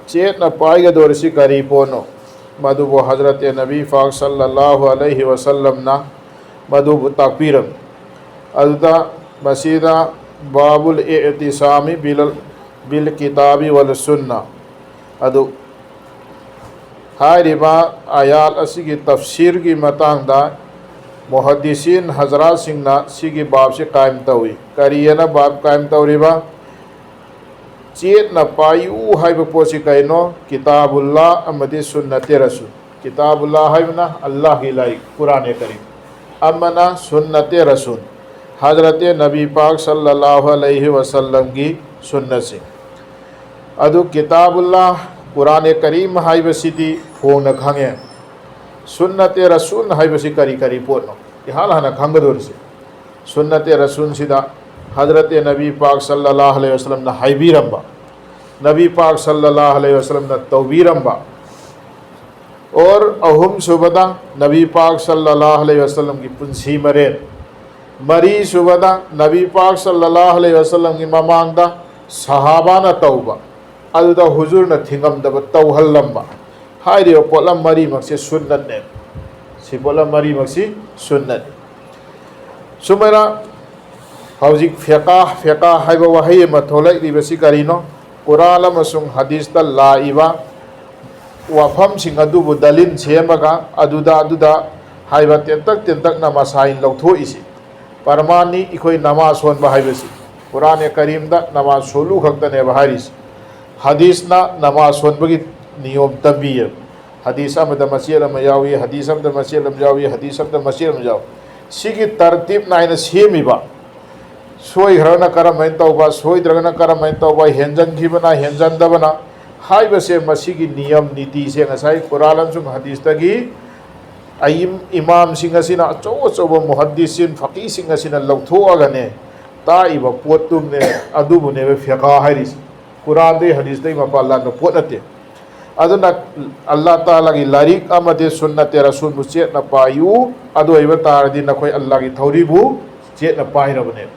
चेतना पाइगदोरसी करी पोनो मधुबो हजरत नबी पाक सल्लल्लाहु अलैहि वसल्लम ना मधुबो ताकपीरम अदुदा मसीदा बाबुल इतिसामी बिल किताबी वल सुन्ना अदु हारिबा आयात असिगी तफसीर की मतांगदा मुहद्दिसीन हजरात सिंगना सिगी बाब से कायम तौई करियना बाब कायम तौरिबा चेतना पायु हाइब पोसी कैनो किताबुल्लाह अमदी सुन्नते रसूल किताबुल्लाह हाइबना अल्लाह की लाइक कुरान करीम अमना सुन्नते रसूल हजरत नबी पाक सल्लल्लाहु अलैहि वसल्लम की सुन्नत से अदु किताबुल्लाह कुरान करीम हाइब सिदी फोन खंगे सुन्नते रसूल हाइब सि करी करी पोनो इहाल हना खंगदोर से सुन्नते रसूल सिदा हजरत नबी पाक सल्लल्लाहु अलैहि वसल्लम ना हाइबीरम्बा नबी पाक सल्लल्लाहु अलैहि वसल्लम ना तौबीरम्बा और अहुम सुबदा नबी पाक सल्लल्लाहु अलैहि वसल्लम की पुंसी मरेन मरी सुबदा नबी पाक सल्लल्लाहु अलैहि वसल्लम की ममांगदा सहाबा ना तौबा अदुदा हुजूर ना थिंगमदब तौहल्लम्बा हाइरियो पोलम मरी मक्से सुन्नत ने सि पोलम मरी मक्सी सुन्नत सुमेरा हौजिक फेका हाइबा वहाई मथोलाई दिबसी करिनो कुरान अमसुंग हदीस ता लाइबा वफम सिंग अदुबु दलिन सेमगा अदुदा हाइबा तेंतक ना मसाइन लौथोइसी परमानी इखोई नमाज सोनबा हाइबसी कुरान करीम दा नमाज सोलू खक्तने बहारिस हदीस ना नमाज सोनबगी नियम तबिय हदीस अमद मसील अम यावी हदीस अमद मसील अम यावी हदीस अमद मसील अम याव सिगी तरतीब नाइन सेमिबा सोइग्रना करमैन तौबा सोइद्रगना करमैन तौबा हेंजनखिबना हेंजनदबना हाइबसे मसीगी नियम नीति से ngасai कुरान सुंग हदीस तगी अयिम इमाम सिंग असिना अचौ अचौब मुहद्दिसिन फकी सिंग असिना लौथोअगने ताइबा पोतुमने अदुबुने फेका हाइरिस कुरान दे हदीस दे मपाला न पोतते अदुना अल्लाह ताला की लारिक अमदे सुन्नत रसूल मुचे न पायु अदु इब तारदी नखोय अल्लाह की थौरीबु चे न पाइरबने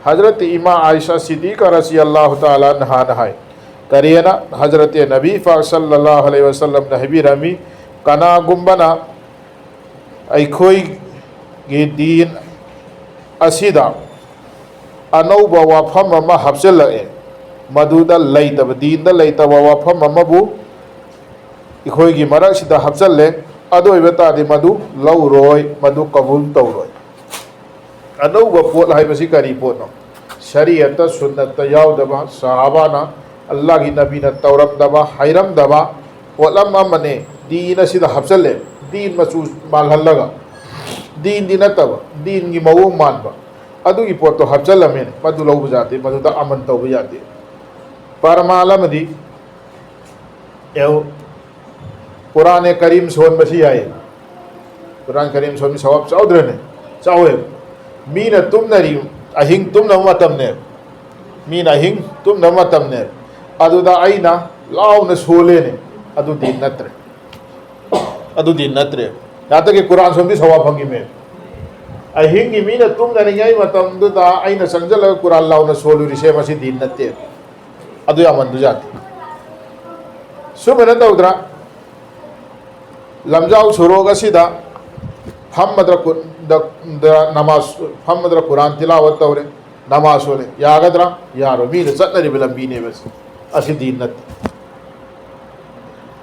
हजरत इमा आयशा सिद्दीक़ा रज़ी अल्लाह ताला अन्हा नहाय करियना हजरत नबी पाक सल्लल्लाहु अलैहि वसल्लम नहबी रमी कना गुंबना अखोई गे दीन असिदा अनौब वाफम अमा हब्सलए मधुदा लैतब दीन दा लैतब वाफम अमबु इखोई की मरक सिदा हब्सले अदो इबतादि मधु लौरोय मधु कबूल तौरोय अनौब पोत हाइबसी करी पोनो शरीयत सुन्नत यावदबा सहाबाना अल्लाह की नबी न तौरमदबा हैरमदबा पोलम अमने दीन सिदा हब्सले दीन मचू मालहल्लगा दीन दी नतब दीन की मवोंग मानबा अदुगी पोतो हब्सलमेन मधु लौब जाते मधुदा अमन तौब जाते परमालमदी एव कुरान करीम सोन बसी आए कुरान करीम सोन सवाब चाउद्रने चावे मीन तुम नरी अहिंग तुम नमतमने मीन अहिंग तुम नमतमने अदुदा आइना लाउन सोलेने अदु दिन नत्रे यात के कुरान सोन भी सवाब फंगी में अहिंग मीन तुम नरियाई मतमदुदा आइना संजल कुरान लाउन सोलुरी से मसी दिन नत्ते अदु यामन दुजाती सुमन तौद्रा लमजाउ सुरोगा सीधा नमाज फमद्र कुरान तिलावत तौरे नमाज सोले यागद्रा यारो मीन चतनरिब लंबीने बस असि दीन नत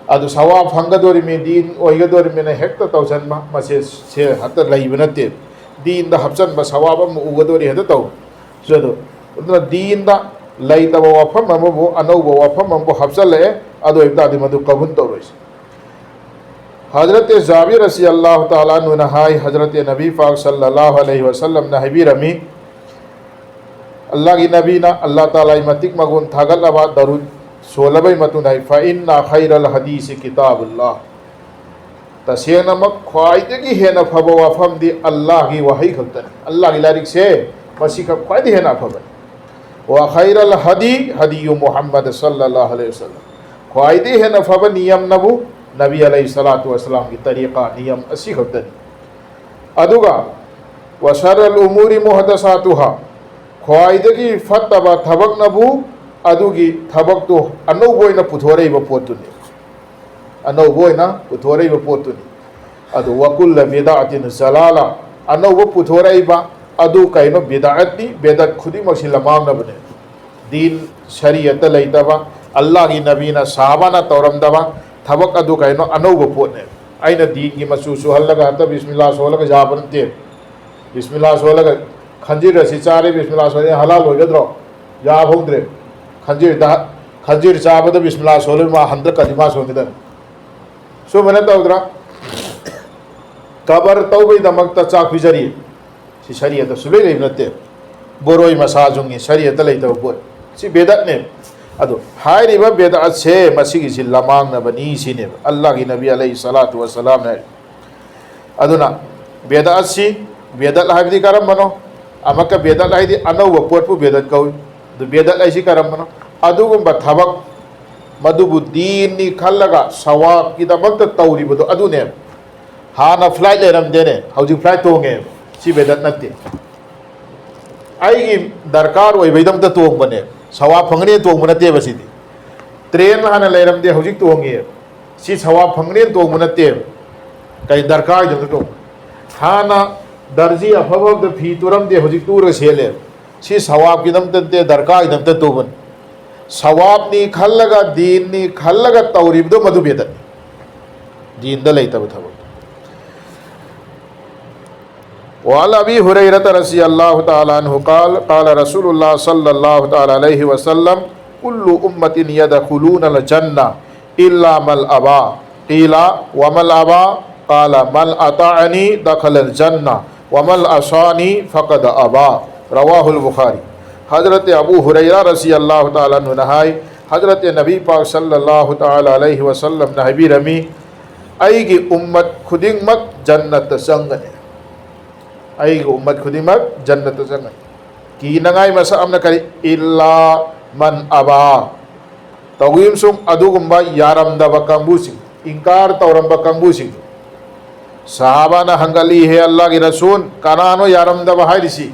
अदु सवाब फंगदोरि में दीन ओइगदोरि में हेक्ट तौसन मसे से हत लइब नते दीन द हब्सन ब सवाब म उगदोरि हत तौ जदो उदना दीन द लइतब वफम मबो अनौब वफम मबो हब्सले अदु इब्दादि मदु कबुन तौरोइस हजरत जाबिर रज़ी अल्लाह ताला अन्हु नहाय हजरत नबी पाक सल्लल्लाहु अलैहि वसल्लम नहबी रमी अल्लाह की नबी ना अल्लाह ताला मतिक मगुन थागलबा दरुद सोलबई मतुनाय फ़इन्ना खैरल हदीस किताबुल्लाह तसेनमक ख्वाइदगी हेना फब वफम दी अल्लाह की वही खतन अल्लाह की लारिक से मसी का ख्वाइद हेना फब व खैरल हदी हदी मुहम्मद सल्लल्लाहु अलैहि वसल्लम ख्वाइदे हेना फब नियम नबु नबी अलैहिस्सलातु वस्सलाम की तरीक़ा नियम असी खतन अदुगा वशरल उमूरी मुहदसातुहा ख्वाइदगी फतबा थबक नबू अदुगी थबक तो अनौबोइना पुथोरेब पोतुनी अनौबोइना पुथोरेब पोतुनी अदु वकुल बिदअतिन जलाला अनौबो पुथोरेब अदु कइनो बिदअतनी बिदअत खुदी मसी लमांगनबने दीन शरीयत लेतबा अल्लाह की नबीना साहबाना तौरमदबा थबक अदु कइनो अनौबो पोतने आइना दीन की मसू सुहल्लगा त बिस्मिल्लाह सोलगा जाबनते बिस्मिल्लाह सोलगा खंजीर रसी चारे बिस्मिल्लाह सोले हलाल होगद्रो या होंद्रे खंजीर चाबद बिस्मिल्लाह सोले मा हंद्र कलिमा सोंगिदन सो मने तौद्रा कबर तौबे दमक त चाक पिजरी सी शरीयत सुले ले नते बोरोई मसाजुंगी शरीयत ले तब बोल सी बेदत ने अदो हाइरिबा बेदत से मसीगी सी लमांग न बनी सीने अल्लाह की नबी अलैहि सलातु व सलाम ने अदुना बेदत सी बेदत हाइबदी करम बनो अमक बेदत हाइदी अनौब पोटपु बेदत कौई दु बेदत हाइसी करम बनो अदुगुंबा थबक मधुबु दीनी खल्लगा सवाब की दमक तौरिबदो अदुने हाना फ्लाइट लेरम देने हौजी फ्लाइट तोंगे सी बेदत नते आइगी दरकार ओइबैदम त तोंग बने सवाब फंगने तोंग नते बसिदी ट्रेन हाना लेरम दे हौजी तोंगे सी सवाब फंगने तोंग नते कई दरकार जम तो हाना दर्जी अफबब द फी तुरम दे हौजी तुर सेले सी सवाब की दम ते दरकार दम त तोबन सवाब नी खल्लगा दीन नी खल्लगा तौरिबदो मधु बेदत दीन द लेतब थब वाल अबी हुरैरत रज़ियल्लाहु तआला अन्हु क़ाल रसूलुल्लाह सल्लल्लाहु तआला अलैहि वसल्लम कुल्लु उम्मतिन यदखुलूनल जन्ना इल्ला मल अबा क़ीला वमल अबा क़ाल मल अताअनी दखलल जन्ना वमल असानी फ़क़द अबा रवाहुल बुखारी हज़रत अबू हुरैरा रज़ियल्लाहु तआला अन्हु नहाय हज़रत नबी पाक सल्लल्लाहु तआला अलैहि वसल्लम नहबी रमी अयगी उम्मत खुदिंगमक जन्नत संगने अयगी उम्मत खुदिंगमक जन्नत संगने की नंगाई मसा अमना करी इल्ला मन अबा तौगीम सुम अदुगुंबा यारमदब कंबूसिंग इंकार तौरंब कंबूसिंग सहाबा न हंगली है अल्लाह की रसूल कनानो यारमदब हायरिसी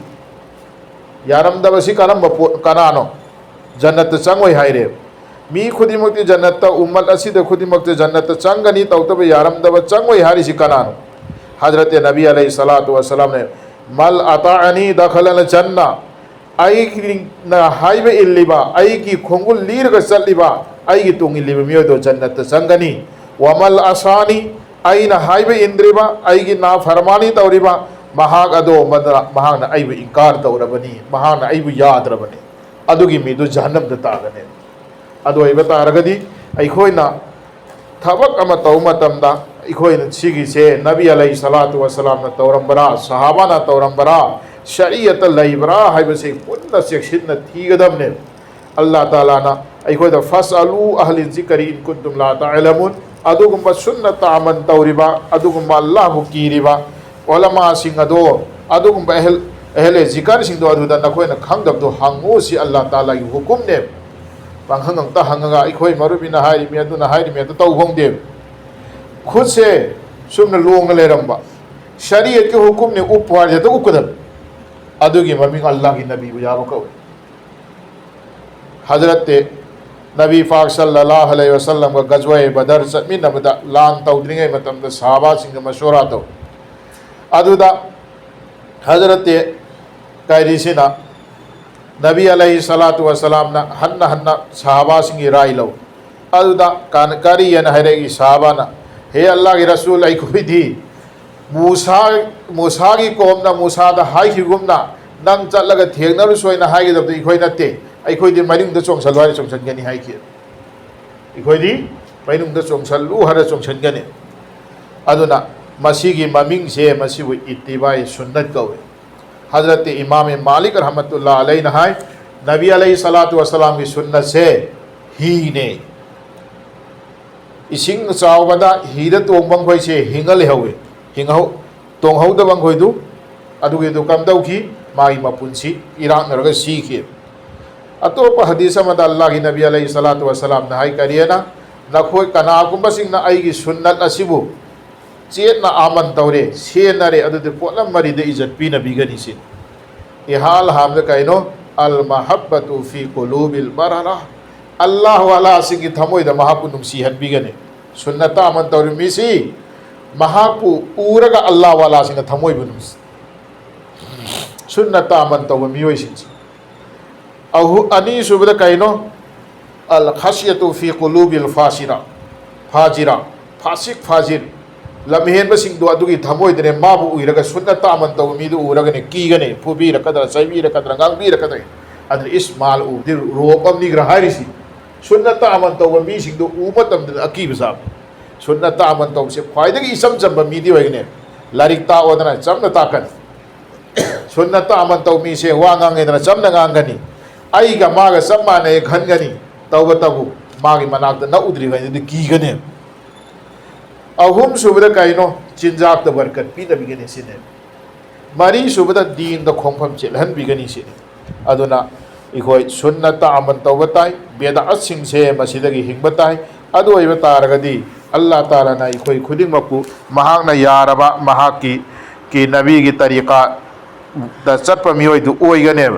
यारमदब सी कनानो जन्नत चंगोय हायरे मी खुदिमक्ति जन्नत उम्मत असिद खुदिमक्ति जन्नत चंगनी तौतब यारमदब चंगोय हायरिसी कनानो हजरत नबी अलैहि सलातु व सलाम ने मल अताअनी दखलल जन्ना आई न हाइबे इल्लिबा आई की खोंगुल लीर ग चल्लिबा आई की तुंग इल्लिबा मियोदो जन्नत चंगनी वमल असानी आई न हाइबे इंद्रिबा आई की ना फरमानी तौरिबा महाग अदो मदरा महाग न आइबु इंकार तौरबनी महाग न आइबु यादरबनी अदुगी मिदु जहन्नम द तागने अदो इबा तारगदी अइखोइना थबक अमा तौ मतमदा अइखोइना सिगिसे नबी अलैहि सलातु व सलाम न तौरंबरा सहाबा न तौरंबरा शरीयत लैबरा हाइबसे पुन्ना सेक्शिन थीगदमने अल्लाह ताला ना अइखोइदा फसअलु अहल जिक्रि इन कुंतुम ला तअलमुन अदुगुम सुन्नत अमन तौरिबा अदुगुम अल्लाह कीरिबा ओलमा सिंह अदो अदुगुम अहले जिकर सिंह दो अदुदा नखोइना खंगदबदो हंगो सि अल्लाह ताला की हुकुम ने पंखंग ता हंगगा इखोइ मरुबिना हाइरि मे अदुना हाइरि मे तौ होंगदे खुद से सुमन लोंग लेरंबा शरीयत के हुकुम ने उपवार जे तो उकदम अदुगी ममिंग अल्लाह की नबी बुझाबो कवे हजरत नबी पाक सल्लल्लाहु अलैहि वसल्लम का गजवे बदर चमिनबदा लान तौद्रिंगे मतम द सहाबा सिंह मशवरा तो अदुदा हजरत कैरिसिना नबी अलैहि सलातु व सलाम ना हन्ना सहाबा सिंह राय लो अदुदा कानकारी यन हरेगी सहाबा ना हे अल्लाह के रसूल आई कोई दी मूसा की कोम ना मूसा दा हाई की गुमना नंग चलगा थेंगनरु सोइना हाई दब इखोइ नते अखोई दी मरिंग द चोंगसल हाय चोंगसनगनी हाई की इखोई दी मरिंग द चोंगसलु हर चोंगसनगनी अदुना मसीगी ममिंग से मसीबु इत्तिबाई सुन्नत कवे हजरत इमाम मालिक रहमतुल्लाह अलैहि नहाय नबी अलैहि सलातु वसलाम की सुन्नत से ही ने इसिंग चावबदा हीद तोंबंग खोइ से हिंगल हवे हिंगौ तोंगहौदबंग खोइदु अदुगे दु कमदौखी माई मपुंसी इराक नरग सीखे अतोप हदीस मद अल्लाह की नबी अलैहि सलातु वसलाम नहाय करियना नखोय कनागुंबा सिंगना आइगी सुन्नत असिबु चेतना आमन तौरे सेनरे अदुदे पोलम मरिदे इज्जत पीना बिगनी से इहाल हामद कइनो अल महब्बतु फी कुलूबिल बररा अल्लाह वाला सिंगी थमोइदा महापु नुंसी हनबिगने सुन्नत अमल तौर मिसी महापु उरगा अल्लाह वाला सिंग थमोइबु नुंसी सुन्नत अमल तौर मियोइ सिंसी अहु अनी सुबद कैनो अल खशियतु फी कुलूबिल फाजिरा फासिक फाजिर लमहेन बसिंग दो अदुगी थमोइदने माबु उइरगा सुन्नत अमल तौर मिदु उरगने कीगने फुबीरकदरा सैबीरकदरा गांगबीरकदरा अदर इस माल उदिर रोपम निग्रह हारिसी सुन्नत अमल तौर मीसिंग दो उमतम अकीब साब सुन्नत अमल तौर से ख्वाइदगी इसम चंब मीदी होइगने लारिक ताओदना चमना ताकन सुन्नत अमल तौर मी से वांगांगेदना चमना गांगनी आईगा मागा सम्माने खनगनी तौब तबु मागी मनाक न उद्री गने कीगने अहुम सुबद कैनो चिंजाक द बरकत पीदबिगने सिने मरी सुबद दीन द खोंफम चेलहन बिगनी सिने अदुना इखोय सुन्नत अमल तौब ताई बेदात सिंग से मसिदगी हिंग ताई अदु ओइब तारगदी अल्लाह ताला ना इखोय खुदिंग मकु महांगना यारबा महाकी की नबी की तरीका द चटप मियोय दु ओइगने